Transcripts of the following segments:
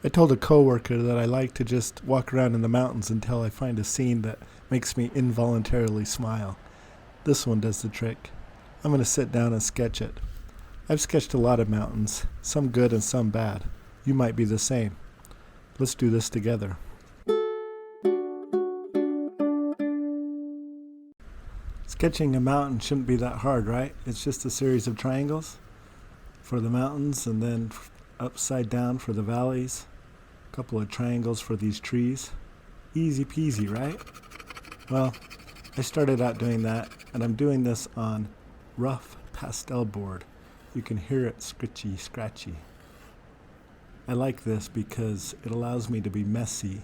I told a coworker that I like to just walk around in the mountains until I find a scene that makes me involuntarily smile. This one does the trick. I'm going to sit down and sketch it. I've sketched a lot of mountains, some good and some bad. You might be the same. Let's do this together. Sketching a mountain shouldn't be that hard, right? It's just a series of triangles for the mountains and then upside down for the valleys. A couple of triangles for these trees. Easy peasy, right? Well, I started out doing that, and I'm doing this on rough pastelboard. You can hear it scritchy, scratchy. I like this because it allows me to be messy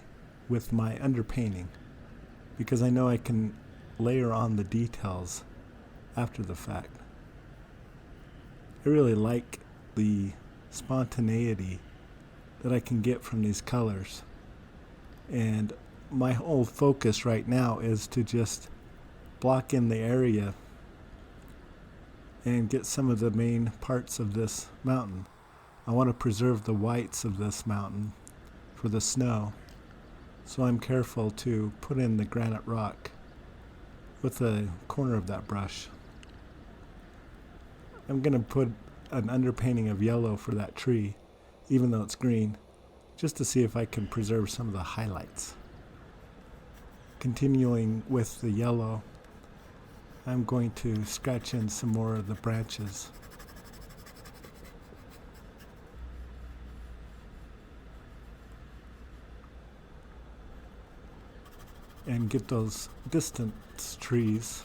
with my underpainting, because I know I can layer on the details after the fact. I really like the spontaneity that I can get from these colors, and my whole focus right now is to just block in the area and get some of the main parts of this mountain. I want to preserve the whites of this mountain for the snow, so I'm careful to put in the granite rock with the corner of that brush. I'm going to put an underpainting of yellow for that tree, even though it's green, just to see if I can preserve some of the highlights. Continuing with the yellow, I'm going to scratch in some more of the branches. And get those distance trees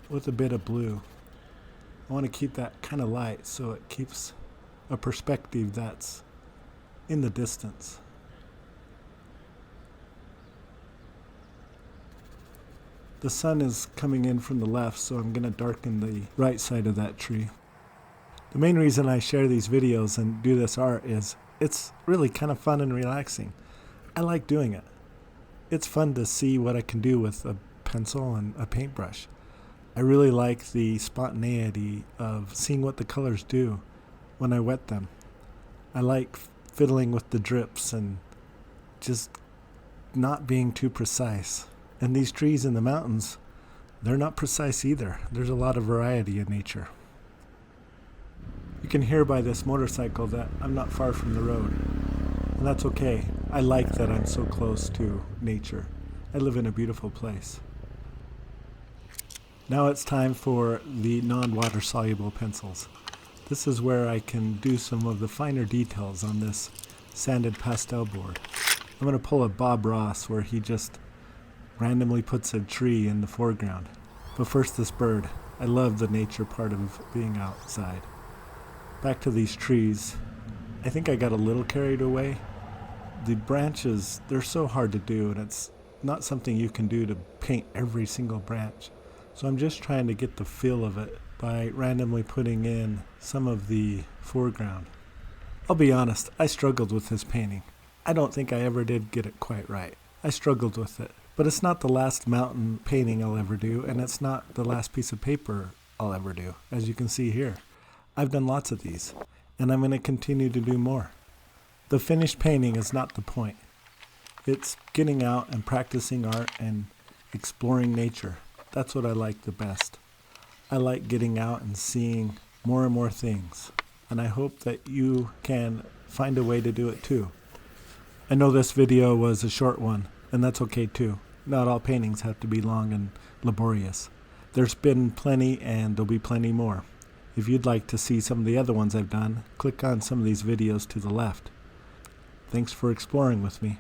with a bit of blue. I want to keep that kind of light so it keeps a perspective that's in the distance. The sun is coming in from the left, so I'm going to darken the right side of that tree. The main reason I share these videos and do this art is it's really kind of fun and relaxing. I like doing it. It's fun to see what I can do with a pencil and a paintbrush. I really like the spontaneity of seeing what the colors do when I wet them. I like fiddling with the drips and just not being too precise. And these trees in the mountains, they're not precise either. There's a lot of variety in nature. You can hear by this motorcycle that I'm not far from the road. And that's okay. I like that I'm so close to nature. I live in a beautiful place. Now it's time for the non-water soluble pencils. This is where I can do some of the finer details on this sanded pastel board. I'm going to pull a Bob Ross where he just randomly puts a tree in the foreground. But first, this bird. I love the nature part of being outside. Back to these trees. I think I got a little carried away. The branches, they're so hard to do, and it's not something you can do to paint every single branch. So I'm just trying to get the feel of it by randomly putting in some of the foreground. I'll be honest, I struggled with this painting. I don't think I ever did get it quite right. I struggled with it. But it's not the last mountain painting I'll ever do, and it's not the last piece of paper I'll ever do, as you can see here. I've done lots of these, and I'm going to continue to do more. The finished painting is not the point. It's getting out and practicing art and exploring nature. That's what I like the best. I like getting out and seeing more and more things, and I hope that you can find a way to do it too. I know this video was a short one, and that's okay too. Not all paintings have to be long and laborious. There's been plenty, and there'll be plenty more. If you'd like to see some of the other ones I've done, click on some of these videos to the left. Thanks for exploring with me.